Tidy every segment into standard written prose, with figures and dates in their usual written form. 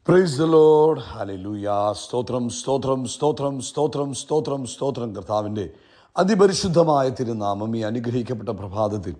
Praise the Lord. Hallelujah. സ്തോത്രം സ്തോത്രം സ്തോത്രം സ്തോത്രം സ്തോത്രം സ്തോത്രം. കർത്താവിൻ്റെ അതിപരിശുദ്ധമായ തിരുനാമം ഈ അനുഗ്രഹിക്കപ്പെട്ട പ്രഭാതത്തിൽ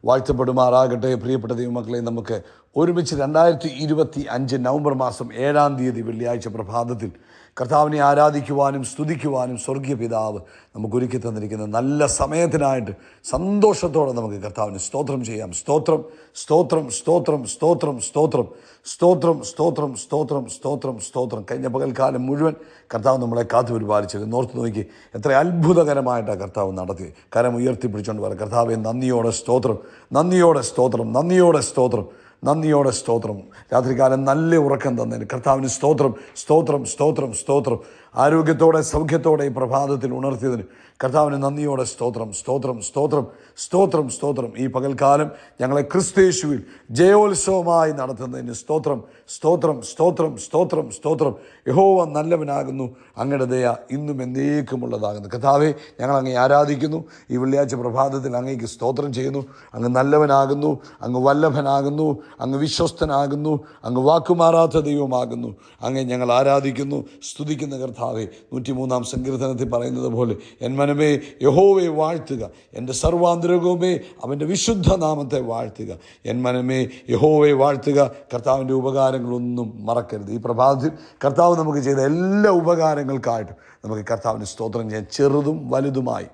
വാഴ്ത്തപ്പെടുമാറാകട്ടെ. പ്രിയപ്പെട്ട ദൈവമക്കളെ, നമുക്ക് ഒരുമിച്ച് 2025 നവംബർ മാസം 7-ാം തീയതി വെള്ളിയാഴ്ച പ്രഭാതത്തിൽ കർത്താവിനെ ആരാധിക്കുവാനും സ്തുതിക്കുവാനും സ്വർഗീയ പിതാവ് നമുക്ക് ഒരുക്കി തന്നിരിക്കുന്ന നല്ല സമയത്തിനായിട്ട് സന്തോഷത്തോടെ നമുക്ക് കർത്താവിന് സ്തോത്രം ചെയ്യാം. സ്തോത്രം സ്തോത്രം സ്തോത്രം സ്തോത്രം സ്തോത്രം സ്തോത്രം സ്തോത്രം സ്തോത്രം സ്തോത്രം സ്തോത്രം. കഴിഞ്ഞ പകൽക്കാലം മുഴുവൻ കർത്താവ് നമ്മളെ കാത്തു പരിപാലിച്ചത് നോർത്ത് നോക്കി എത്ര അത്ഭുതകരമായിട്ടാണ് കർത്താവ് നടത്തി. കരം ഉയർത്തിപ്പിടിച്ചുകൊണ്ട് പറയാം, കർത്താവെ നന്ദിയോടെ സ്തോത്രം, നന്ദിയോടെ സ്തോത്രം, നന്ദിയോടെ സ്തോത്രം, നന്ദിയോടെ സ്തോത്രം. രാത്രികാലം നല്ല ഉറക്കം തന്നതിന് കർത്താവിന് സ്തോത്രം സ്തോത്രം സ്തോത്രം സ്തോത്രം. ആരോഗ്യത്തോടെ സൗഖ്യത്തോടെ ഈ പ്രഭാതത്തിൽ ഉണർത്തിയതിന് കർത്താവിന് നന്ദിയോടെ സ്തോത്രം സ്തോത്രം സ്തോത്രം സ്തോത്രം സ്തോത്രം. ഈ പകൽക്കാലം ഞങ്ങളെ ക്രിസ്തയേശുവിൽ ജയോത്സവമായി നടത്തുന്നതിന് സ്തോത്രം സ്തോത്രം സ്തോത്രം സ്തോത്രം സ്തോത്രം. യഹോവ നല്ലവനാകുന്നു, അങ്ങയുടെ ദയ ഇന്നും എന്നേക്കുമുള്ളതാകുന്നു. കർത്താവെ, ഞങ്ങൾ അങ്ങേ ആരാധിക്കുന്നു. ഈ വെള്ളിയാഴ്ച പ്രഭാതത്തിൽ അങ്ങേക്ക് സ്തോത്രം ചെയ്യുന്നു. അങ്ങ് നല്ലവനാകുന്നു, അങ്ങ് വല്ലഭനാകുന്നു, അങ്ങ് വിശ്വസ്തനാകുന്നു, അങ്ങ് വാക്കുമാറാത്ത ദൈവമാകുന്നു. അങ്ങേ ഞങ്ങൾ ആരാധിക്കുന്നു, സ്തുതിക്കുന്ന കർത്താവെ. 103-ാം സങ്കീർത്തനത്തിൽ പറയുന്നത് പോലെ, എൻ മനമേ യഹോവയെ വാഴ്ത്തുക, എൻ്റെ സർവാന്തരംഗവുമേ അവൻ്റെ വിശുദ്ധ നാമത്തെ വാഴ്ത്തുക. എൻ മനമേ യഹോവയെ വാഴ്ത്തുക, കർത്താവിൻ്റെ ഉപകാരങ്ങളൊന്നും മറക്കരുത്. ഈ പ്രഭാതത്തിൽ കർത്താവ് നമുക്ക് ചെയ്ത എല്ലാ ഉപകാരങ്ങൾക്കായിട്ടും നമുക്ക് കർത്താവിന് സ്തോത്രം ചെയ്യാൻ, ചെറുതും വലുതുമായി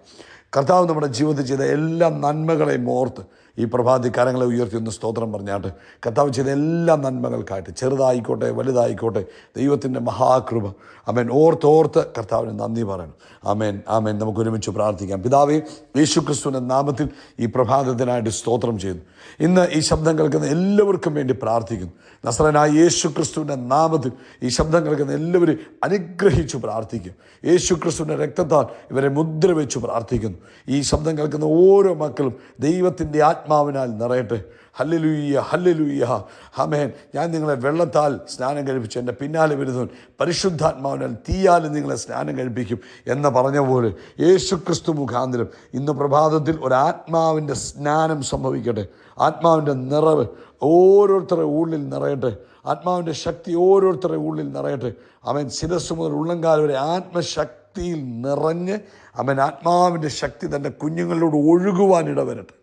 കർത്താവ് നമ്മുടെ ജീവിതത്തിൽ ചെയ്ത എല്ലാ നന്മകളെയും ഓർത്ത് ഈ പ്രഭാതി കരങ്ങളെ ഉയർത്തി ഒന്ന് സ്തോത്രം പറഞ്ഞാട്ട് കർത്താവ് ചെയ്ത എല്ലാ നന്മകൾക്കായിട്ട്, ചെറുതായിക്കോട്ടെ വലുതായിക്കോട്ടെ, ദൈവത്തിൻ്റെ മഹാകൃപ ആമേൻ ഓർത്തോർത്ത് കർത്താവിന് നന്ദി പറയണം. ആമേൻ ആമേൻ. നമുക്ക് ഒരുമിച്ച് പ്രാർത്ഥിക്കാം. പിതാവേ, യേശുക്രിസ്തുവിൻ്റെ നാമത്തിൽ ഈ പ്രഭാതത്തിനായിട്ട് സ്തോത്രം ചെയ്യുന്നു. ഇന്ന് ഈ ശബ്ദം കേൾക്കുന്ന എല്ലാവർക്കും വേണ്ടി പ്രാർത്ഥിക്കുന്നു. നസ്രനായ യേശുക്രിസ്തുവിൻ്റെ നാമത്തിൽ ഈ ശബ്ദം കേൾക്കുന്ന എല്ലാവരും അനുഗ്രഹിച്ചു പ്രാർത്ഥിക്കും. യേശുക്രിസ്തുവിൻ്റെ രക്തത്താൽ ഇവരെ മുദ്ര വെച്ച് പ്രാർത്ഥിക്കുന്നു. ഈ ശബ്ദം കേൾക്കുന്ന ഓരോ മക്കളും ദൈവത്തിൻ്റെ ആത്മാവിനാൽ നിറയട്ടെ. ഹല്ലേലൂയ ഹല്ലേലൂയ. ആമേൻ. ഞാൻ നിങ്ങളെ വെള്ളത്താൽ സ്നാനം കഴിപ്പിച്ചു, എൻ്റെ പിന്നാലെ വരുന്നവൻ പരിശുദ്ധാത്മാവിനാൽ തീയാൽ നിങ്ങളെ സ്നാനം കഴിപ്പിക്കും എന്ന് പറഞ്ഞ പോലെ യേശുക്രിസ്തു മുഖാന്തരം ഇന്ന് പ്രഭാതത്തിൽ ഒരാത്മാവിൻ്റെ സ്നാനം സംഭവിക്കട്ടെ. ആത്മാവിൻ്റെ നിറവ് ഓരോരുത്തരുടെ ഉള്ളിൽ നിറയട്ടെ. ആത്മാവിൻ്റെ ശക്തി ഓരോരുത്തരുടെ ഉള്ളിൽ നിറയട്ടെ. അവൻ ശിരസ്സു മുതൽ ഉള്ളംകാൽ വരെ ആത്മശക്തിയിൽ നിറഞ്ഞ് അവൻ ആത്മാവിൻ്റെ ശക്തി തൻ്റെ കുഞ്ഞുങ്ങളിലൂടെ ഒഴുകുവാനിടവരട്ടെ.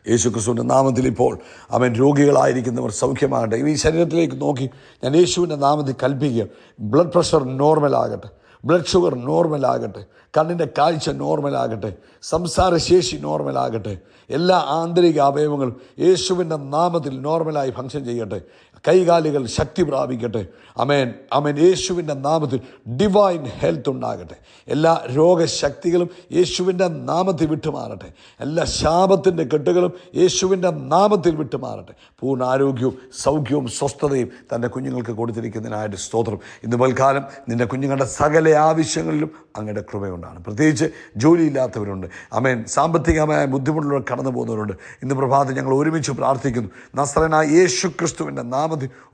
യേശുക്രിസ്തുവിൻ്റെ നാമത്തിൽ ഇപ്പോൾ അവൻ രോഗികളായിരിക്കുന്നവർ സൗഖ്യമാകട്ടെ. ഈ ശരീരത്തിലേക്ക് നോക്കി ഞാൻ യേശുവിൻ്റെ നാമത്തിൽ കൽപ്പിക്കുക, ബ്ലഡ് പ്രഷർ നോർമലാകട്ടെ, ബ്ലഡ് ഷുഗർ നോർമലാകട്ടെ, കണ്ണിൻ്റെ കാഴ്ച നോർമലാകട്ടെ, സംസാരശേഷി നോർമലാകട്ടെ, എല്ലാ ആന്തരിക അവയവങ്ങളും യേശുവിൻ്റെ നാമത്തിൽ നോർമലായി ഫങ്ഷൻ ചെയ്യട്ടെ. കൈകാലുകൾ ശക്തി പ്രാപിക്കട്ടെ. അമേൻ അമേൻ. യേശുവിൻ്റെ നാമത്തിൽ ഡിവൈൻ ഹെൽത്ത് ഉണ്ടാകട്ടെ. എല്ലാ രോഗശക്തികളും യേശുവിൻ്റെ നാമത്തിൽ വിട്ടുമാറട്ടെ. എല്ലാ ശാപത്തിൻ്റെ കെട്ടുകളും യേശുവിൻ്റെ നാമത്തിൽ വിട്ടുമാറട്ടെ. പൂർണ്ണ ആരോഗ്യവും സൗഖ്യവും സ്വസ്ഥതയും തൻ്റെ കുഞ്ഞുങ്ങൾക്ക് കൊടുത്തിരിക്കുന്നതിനായിട്ട് സ്തോത്രം. ഇന്ന് പൽക്കാലം നിൻ്റെ കുഞ്ഞുങ്ങളുടെ സകല ആവശ്യങ്ങളിലും അങ്ങയുടെ കൃപയുണ്ടാണ്. പ്രത്യേകിച്ച് ജോലിയില്ലാത്തവരുണ്ട്, അമേൻ, സാമ്പത്തികമായ ബുദ്ധിമുട്ടുള്ളവർ കടന്നു പോകുന്നവരുണ്ട്. ഇന്ന് പ്രഭാതം ഞങ്ങൾ ഒരുമിച്ച് പ്രാർത്ഥിക്കുന്നു. നസ്രനായ യേശുക്രിസ്തുവിൻ്റെ നാമത്തിൽ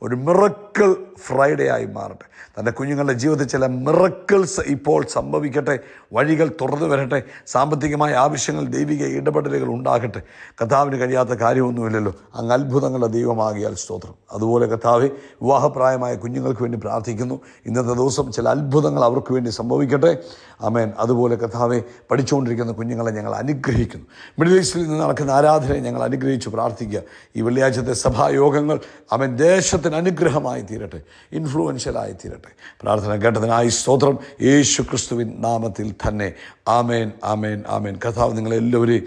ഒരു മിറക്കിൾ ഫ്രൈഡേ ആയി മാറട്ടെ. തൻ്റെ കുഞ്ഞുങ്ങളുടെ ജീവിതത്തിൽ ചില മിറക്കിൾസ് ഇപ്പോൾ സംഭവിക്കട്ടെ. വഴികൾ തുറന്നു വരട്ടെ. സാമ്പത്തികമായ ആവശ്യങ്ങൾ ദൈവിക ഇടപെടലുകൾ ഉണ്ടാകട്ടെ. കർത്താവിന് കഴിയാത്ത കാര്യമൊന്നുമില്ലല്ലോ. അങ്ങ് അത്ഭുതങ്ങളുടെ ദൈവമാകിയാൽ സ്തോത്രം. അതുപോലെ കർത്താവെ, വിവാഹപ്രായമായ കുഞ്ഞുങ്ങൾക്ക് വേണ്ടി പ്രാർത്ഥിക്കുന്നു. ഇന്നത്തെ ദിവസം ചില അത്ഭുതങ്ങൾ അവർക്ക് വേണ്ടി സംഭവിക്കട്ടെ. ആമേൻ. അതുപോലെ കർത്താവെ, പഠിച്ചുകൊണ്ടിരിക്കുന്ന കുഞ്ഞുങ്ങളെ ഞങ്ങൾ അനുഗ്രഹിക്കുന്നു. മിഡിൽ ഈസ്റ്റിൽ നിന്ന് നടക്കുന്ന ആരാധനയെ ഞങ്ങൾ അനുഗ്രഹിച്ച് പ്രാർത്ഥിക്കുക. ഈ വെള്ളിയാഴ്ചത്തെ സഭായോഗങ്ങൾ അവൻ ദേശത്തിന് അനുഗ്രഹമായി തീരട്ടെ, ഇൻഫ്ലുവൻഷ്യലായി തീരട്ടെ. പ്രാർത്ഥന കേട്ടതിനായി സ്തോത്രം. യേശു ക്രിസ്തുവിൻ നാമത്തിൽ തന്നെ ആമേൻ ആമേൻ ആമേൻ. കർത്താവ് നിങ്ങളെല്ലാവരെയും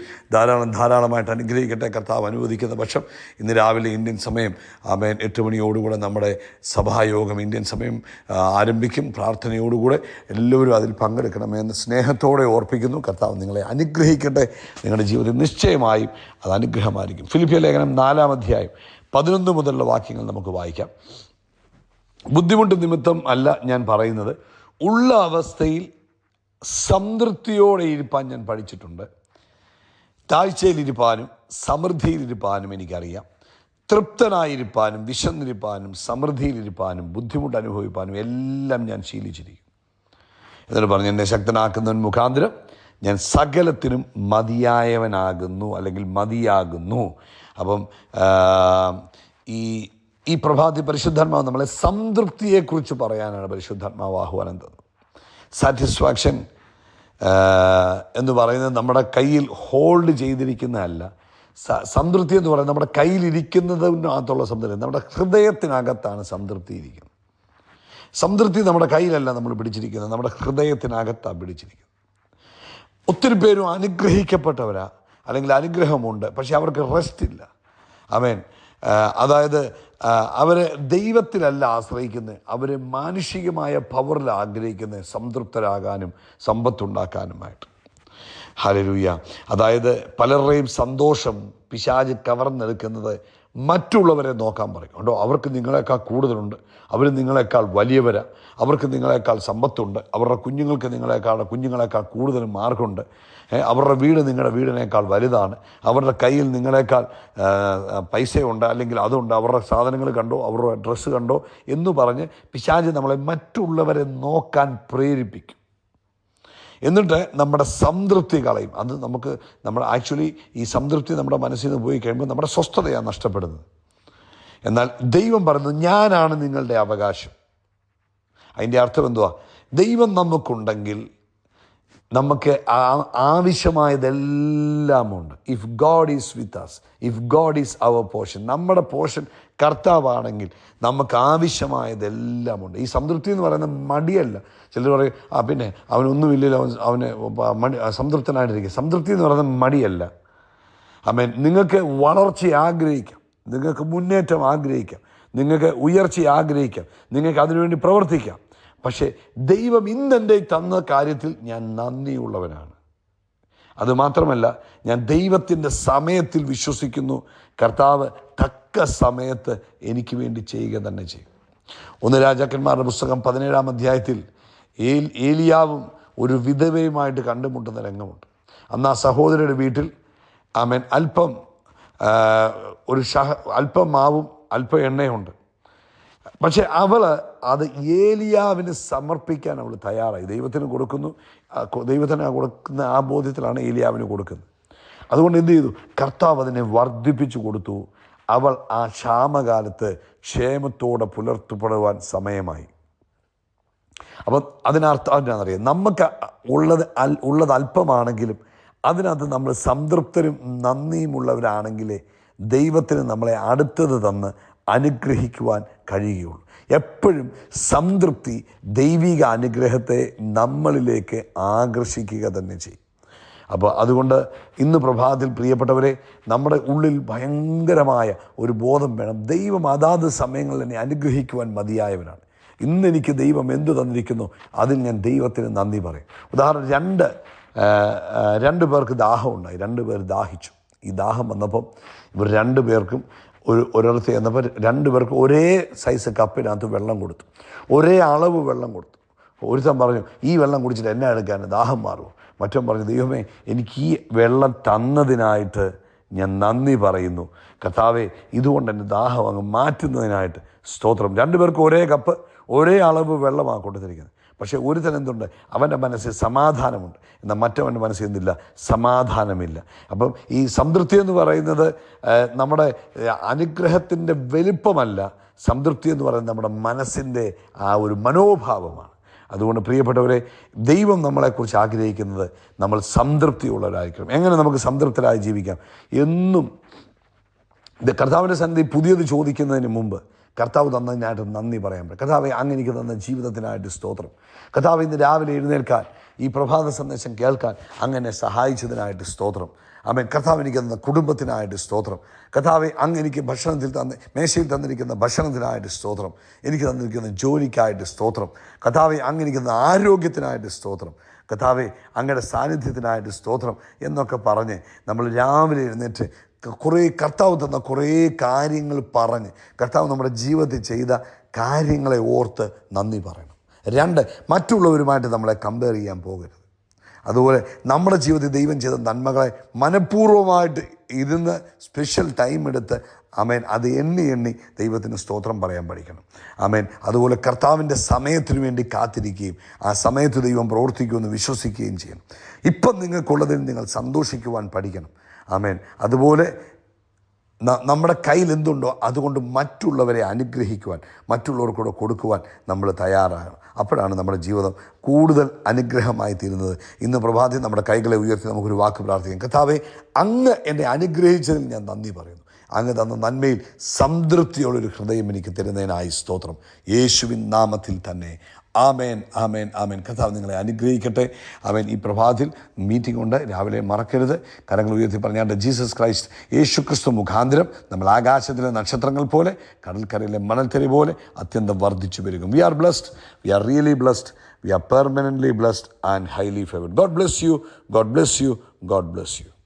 ധാരാളമായിട്ട് അനുഗ്രഹിക്കട്ടെ. കർത്താവ് അനുവദിക്കുന്ന പക്ഷം ഇന്ന് രാവിലെ ഇന്ത്യൻ സമയം ആമേൻ 8 മണിയോടുകൂടെ നമ്മുടെ സഭായോഗം ഇന്ത്യൻ സമയം ആരംഭിക്കും. പ്രാർത്ഥനയോടുകൂടെ എല്ലാവരും അതിൽ പങ്കെടുക്കണമെന്ന് സ്നേഹത്തോടെ ഓർപ്പിക്കുന്നു. കർത്താവ് നിങ്ങളെ അനുഗ്രഹിക്കട്ടെ. നിങ്ങളുടെ ജീവിതം നിശ്ചയമായും അത് അനുഗ്രഹമായിരിക്കും. ഫിലിപ്പിയ ലേഖനം 4-ാം അധ്യായം 11 മുതലുള്ള വാക്യങ്ങൾ നമുക്ക് വായിക്കാം. ബുദ്ധിമുട്ട് നിമിത്തം അല്ല ഞാൻ പറയുന്നത്, ഉള്ള അവസ്ഥയിൽ സംതൃപ്തിയോടെ ഇരിപ്പാൻ ഞാൻ പഠിച്ചിട്ടുണ്ട്. താഴ്ചയിലിരിപ്പാനും സമൃദ്ധിയിലിരിപ്പാനും എനിക്കറിയാം. തൃപ്തനായിരിക്കാനും വിശന്നിരിപ്പാനും സമൃദ്ധിയിലിരിപ്പാനും ബുദ്ധിമുട്ട് അനുഭവിപ്പാനും എല്ലാം ഞാൻ ശീലിച്ചിരിക്കും. എന്നിട്ട് പറഞ്ഞു, എന്നെ ശക്തനാക്കുന്നവൻ മുഖാന്തരം ഞാൻ സകലത്തിനും മതിയായവനാകുന്നു അല്ലെങ്കിൽ മതിയാകുന്നു. അപ്പം ഈ ഈ പ്രഭാതി പരിശുദ്ധാത്മാവ് നമ്മളെ സംതൃപ്തിയെക്കുറിച്ച് പറയാനാണ് പരിശുദ്ധാത്മാവ് ആഹ്വാനം തന്നത്. സാറ്റിസ്ഫാക്ഷൻ എന്ന് പറയുന്നത് നമ്മുടെ കയ്യിൽ ഹോൾഡ് ചെയ്തിരിക്കുന്നതല്ല. സംതൃപ്തി എന്ന് പറയുന്നത് നമ്മുടെ കയ്യിലിരിക്കുന്നതിനകത്തുള്ള സംതൃപ്തി, നമ്മുടെ ഹൃദയത്തിനകത്താണ് സംതൃപ്തി ഇരിക്കുന്നത്. സംതൃപ്തി നമ്മുടെ കയ്യിലല്ല നമ്മൾ പിടിച്ചിരിക്കുന്നത്, നമ്മുടെ ഹൃദയത്തിനകത്താണ് പിടിച്ചിരിക്കുന്നത്. ഒത്തിരി പേരും അനുഗ്രഹിക്കപ്പെട്ടവരാ, അല്ലെങ്കിൽ അനുഗ്രഹമുണ്ട്, പക്ഷെ അവർക്ക് റെസ്റ്റ് ഇല്ല. ആമേൻ. അതായത് അവർ ദൈവത്തിലല്ല ആശ്രയിക്കുന്നത്, അവർ മാനുഷികമായ പവറിൽ ആഗ്രഹിക്കുന്നത് സംതൃപ്തരാകാനും സമ്പത്തുണ്ടാക്കാനുമായിട്ട്. ഹല്ലേലൂയ. അതായത് പലരുടെയും സന്തോഷം പിശാച് കവർന്നെടുക്കുന്നത് മറ്റുള്ളവരെ നോക്കാൻ പറയും. കേട്ടോ, അവർക്ക് നിങ്ങളെക്കാൾ കൂടുതലുണ്ട്, അവർ നിങ്ങളെക്കാൾ വലിയവരാ, അവർക്ക് നിങ്ങളെക്കാൾ സമ്പത്തുണ്ട്, അവരുടെ കുഞ്ഞുങ്ങളെക്കാൾ കൂടുതൽ മാർക്കുണ്ട്, അവരുടെ വീട് നിങ്ങളുടെ വീടിനേക്കാൾ വലുതാണ്, അവരുടെ കയ്യിൽ നിങ്ങളെക്കാൾ പൈസയുണ്ട്, അല്ലെങ്കിൽ അതുണ്ട്, അവരുടെ സാധനങ്ങൾ കണ്ടോ, അവരുടെ ഡ്രസ്സ് കണ്ടോ എന്ന് പറഞ്ഞ് പിശാച് നമ്മളെ മറ്റുള്ളവരെ നോക്കാൻ പ്രേരിപ്പിക്കും. എന്നിട്ട് നമ്മുടെ സംതൃപ്തി കളയും. അത് നമ്മൾ ആക്ച്വലി ഈ സംതൃപ്തി നമ്മുടെ മനസ്സിൽ നിന്ന് പോയി കഴിയുമ്പോൾ നമ്മുടെ സ്വസ്ഥതയാണ് നഷ്ടപ്പെടുന്നത്. എന്നാൽ ദൈവം പറയുന്നു, ഞാനാണ് നിങ്ങളുടെ അവകാശം. അതിൻ്റെ അർത്ഥം എന്തുവാ? ദൈവം നമുക്കുണ്ടെങ്കിൽ നമുക്ക് ആവശ്യമായതെല്ലാം ഉണ്ട്. If God is with us, if God is our portion, നമ്മുടെ പോർഷൻ കർത്താവാണെങ്കിൽ നമുക്ക് ആവശ്യമായതെല്ലാം ഉണ്ട്. ഈ സംതൃപ്തി എന്ന് പറയുന്നത് മടിയല്ല. ചിലർ പറയും, പിന്നെ അവനൊന്നുമില്ലല്ലോ, അവന് സംതൃപ്തനായിട്ടിരിക്കുക. സംതൃപ്തി എന്ന് പറയുന്നത് മടിയല്ല. ആമേൻ. നിങ്ങൾക്ക് വളർച്ച ആഗ്രഹിക്കാം, നിങ്ങൾക്ക് മുന്നേറ്റം ആഗ്രഹിക്കാം, നിങ്ങൾക്ക് ഉയർച്ച ആഗ്രഹിക്കാം, നിങ്ങൾക്ക് അതിനുവേണ്ടി പ്രവർത്തിക്കാം. പക്ഷേ ദൈവം ഇന്നെൻ്റെ തന്ന കാര്യത്തിൽ ഞാൻ നന്ദിയുള്ളവനാണ്. അതുമാത്രമല്ല, ഞാൻ ദൈവത്തിൻ്റെ സമയത്തിൽ വിശ്വസിക്കുന്നു. കർത്താവ് തക്ക സമയത്ത് എനിക്ക് വേണ്ടി ചെയ്യുക തന്നെ ചെയ്യും. 1 രാജാക്കന്മാരുടെ പുസ്തകം 17-ാം അധ്യായത്തിൽ ഏലിയാവും ഒരു വിധവയുമായിട്ട് കണ്ടുമുട്ടുന്ന രംഗമുണ്ട്. അന്ന് ആ സഹോദരിയുടെ വീട്ടിൽ ആമേൻ അല്പം മാവും അല്പം എണ്ണയുണ്ട്. പക്ഷെ അവൾ അത് ഏലിയാവിന് സമർപ്പിക്കാൻ അവൾ തയ്യാറായി. ദൈവത്തിന് കൊടുക്കുന്നു, ദൈവത്തിന് കൊടുക്കുന്ന ആ ബോധ്യത്തിലാണ് ഏലിയാവിന് കൊടുക്കുന്നത്. അതുകൊണ്ട് എന്ത് ചെയ്തു? കർത്താവ് അതിനെ വർദ്ധിപ്പിച്ചു കൊടുത്തു. അവൾ ആ ക്ഷാമകാലത്ത് ക്ഷേമത്തോടെ പുലർത്തപ്പെടുവാൻ സമയമായി. അപ്പം അതിനർത്ഥം എന്താണെന്നറിയാം, നമുക്ക് ഉള്ളത് അല്പമാണെങ്കിലും അതിനകത്ത് നമ്മൾ സംതൃപ്തരും നന്ദിയുമുള്ളവരാണെങ്കിലേ ദൈവത്തിന് നമ്മളെ അടുത്തത് തന്ന് അനുഗ്രഹിക്കുവാൻ കഴിയുകയുള്ളൂ. എപ്പോഴും സംതൃപ്തി ദൈവിക അനുഗ്രഹത്തെ നമ്മളിലേക്ക് ആകർഷിക്കുക തന്നെ ചെയ്യും. അപ്പോൾ അതുകൊണ്ട് ഇന്ന് പ്രഭാതത്തിൽ പ്രിയപ്പെട്ടവരെ, നമ്മുടെ ഉള്ളിൽ ഭയങ്കരമായ ഒരു ബോധം വേണം. ദൈവം അതാത് സമയങ്ങളിൽ എന്നെ അനുഗ്രഹിക്കുവാൻ മതിയായവനാണ്. ഇന്നെനിക്ക് ദൈവം എന്തു തന്നിരിക്കുന്നു അതിൽ ഞാൻ ദൈവത്തിന് നന്ദി പറയും. ഉദാഹരണം, രണ്ട് പേർക്ക് ദാഹമുണ്ടായി, 2 പേർ ദാഹിച്ചു. ഈ ദാഹം വന്നപ്പം ഇവർ 2 പേർക്കും ഒരിടത്ത് ചെന്നപ്പോൾ 2 പേർക്ക് ഒരേ സൈസ് കപ്പിനകത്ത് വെള്ളം കൊടുത്തു, ഒരേ അളവ് വെള്ളം കൊടുത്തു. ഒരുത്തൻ പറഞ്ഞു, ഈ വെള്ളം കുടിച്ചിട്ട് എന്നെ എടുക്കാൻ ദാഹം മാറുമോ? മറ്റവൻ പറഞ്ഞു, ദൈവമേ, എനിക്ക് ഈ വെള്ളം തന്നതിനായിട്ട് ഞാൻ നന്ദി പറയുന്നു. കർത്താവേ, ഇതുകൊണ്ട് എൻ്റെ ദാഹം അങ്ങ് മാറ്റുന്നതിനായിട്ട് സ്തോത്രം. 2 പേർക്ക് ഒരേ കപ്പ് ഒരേ അളവ് വെള്ളമാണ് കൊടുത്തിരിക്കുന്നത്. പക്ഷേ ഒരുത്തൻ എന്തുണ്ട്? അവൻ്റെ മനസ്സിൽ സമാധാനമുണ്ട്, എന്നാൽ മറ്റവൻ്റെ മനസ്സിൽ എന്തില്ല? സമാധാനമില്ല. അപ്പം ഈ സംതൃപ്തി എന്ന് പറയുന്നത് നമ്മുടെ അനുഗ്രഹത്തിൻ്റെ വലിപ്പമല്ല. സംതൃപ്തി എന്ന് പറയുന്നത് നമ്മുടെ മനസ്സിൻ്റെ ആ ഒരു മനോഭാവമാണ്. അതുകൊണ്ട് പ്രിയപ്പെട്ടവരെ, ദൈവം നമ്മളെക്കുറിച്ച് ആഗ്രഹിക്കുന്നത് നമ്മൾ സംതൃപ്തിയുള്ളവരായിരിക്കണം. എങ്ങനെ നമുക്ക് സംതൃപ്തരായി ജീവിക്കാം? എന്നും കർത്താവിൻ്റെ സന്നിധി പുതിയത് ചോദിക്കുന്നതിന് മുമ്പ് കർത്താവ് തന്നതിനായിട്ട് നന്ദി പറയാൻ പറ്റും. കർത്താവെ, അങ്ങ് എനിക്ക് തന്ന ജീവിതത്തിനായിട്ട് സ്തോത്രം. കർത്താവ്, ഇന്ന് രാവിലെ എഴുന്നേൽക്കാൻ, ഈ പ്രഭാത സന്ദേശം കേൾക്കാൻ അങ്ങനെ സഹായിച്ചതിനായിട്ട് സ്തോത്രം. ആമേൻ. കർത്താവ് എനിക്ക് തന്ന കുടുംബത്തിനായിട്ട് സ്തോത്രം. കർത്താവെ, അങ്ങ് എനിക്ക് മേശയിൽ തന്നിരിക്കുന്ന ഭക്ഷണത്തിനായിട്ട് സ്തോത്രം. എനിക്ക് തന്നിരിക്കുന്ന ജോലിക്കായിട്ട് സ്തോത്രം. കർത്താവെ, അങ്ങ് എനിക്ക് തന്ന ആരോഗ്യത്തിനായിട്ട് സ്തോത്രം. കർത്താവെ, അങ്ങയുടെ സാന്നിധ്യത്തിനായിട്ട് സ്തോത്രം എന്നൊക്കെ പറഞ്ഞ് നമ്മൾ രാവിലെ എഴുന്നേറ്റ് കർത്താവ് തന്ന കുറേ കാര്യങ്ങൾ പറഞ്ഞ് കർത്താവ് നമ്മുടെ ജീവിതത്തിൽ ചെയ്ത കാര്യങ്ങളെ ഓർത്ത് നന്ദി പറയണം. 2, മറ്റുള്ളവരുമായിട്ട് നമ്മളെ കമ്പയർ ചെയ്യാൻ പോകരുത്. അതുപോലെ നമ്മുടെ ജീവിതത്തിൽ ദൈവം ചെയ്ത നന്മകളെ മനഃപൂർവ്വമായിട്ട് ഇരുന്ന് സ്പെഷ്യൽ ടൈം എടുത്ത് ആമേൻ അത് എണ്ണി ദൈവത്തിന് സ്തോത്രം പറയാൻ പഠിക്കണം. ആമേൻ. അതുപോലെ കർത്താവിൻ്റെ സമയത്തിന് വേണ്ടി കാത്തിരിക്കുകയും ആ സമയത്ത് ദൈവം പ്രവർത്തിക്കുമെന്ന് വിശ്വസിക്കുകയും ചെയ്യണം. ഇപ്പം നിങ്ങൾക്കുള്ളതിൽ നിങ്ങൾ സന്തോഷിക്കുവാൻ പഠിക്കണം. ആമേൻ. അതുപോലെ നമ്മുടെ കയ്യിൽ എന്തുണ്ടോ അതുകൊണ്ട് മറ്റുള്ളവരെ അനുഗ്രഹിക്കുവാൻ, മറ്റുള്ളവർക്കൂടെ കൊടുക്കുവാൻ നമ്മൾ തയ്യാറാകണം. അപ്പോഴാണ് നമ്മുടെ ജീവിതം കൂടുതൽ അനുഗ്രഹമായി തീരുന്നത്. ഇന്ന് പ്രഭാതത്തിൽ നമ്മുടെ കൈകളെ ഉയർത്തി നമുക്കൊരു വാക്ക് പ്രാർത്ഥിക്കാം. കർത്താവേ, അങ്ങ് എന്നെ അനുഗ്രഹിച്ചതിൽ ഞാൻ നന്ദി പറയുന്നു. അങ്ങ് തന്ന നന്മയിൽ സംതൃപ്തിയുള്ളൊരു ഹൃദയം എനിക്ക് തരുന്നതിനായി സ്തോത്രം. യേശുവിൻ നാമത്തിൽ തന്നെ ആമേൻ, ആമേൻ, ആമേൻ. കർത്താവ് നിങ്ങളെ അനുഗ്രഹിക്കട്ടെ. ആമേൻ. ഈ പ്രഭാതത്തിൽ മീറ്റിംഗ് ഉണ്ട്, രാവിലെ മറക്കരുത്. കരങ്ങൾ ഉയർത്തി പറഞ്ഞാണ്ട് ജീസസ് ക്രൈസ്റ്റ് യേശു ക്രിസ്തു മുഖാന്തരം നമ്മൾ ആകാശത്തിലെ നക്ഷത്രങ്ങൾ പോലെ, കടൽക്കരയിലെ മണൽത്തരി പോലെ അത്യന്തം വർദ്ധിച്ചു വരികയും. We are blessed, we are really blessed, we are permanently blessed and highly favoured. God bless you, God bless you, God bless U.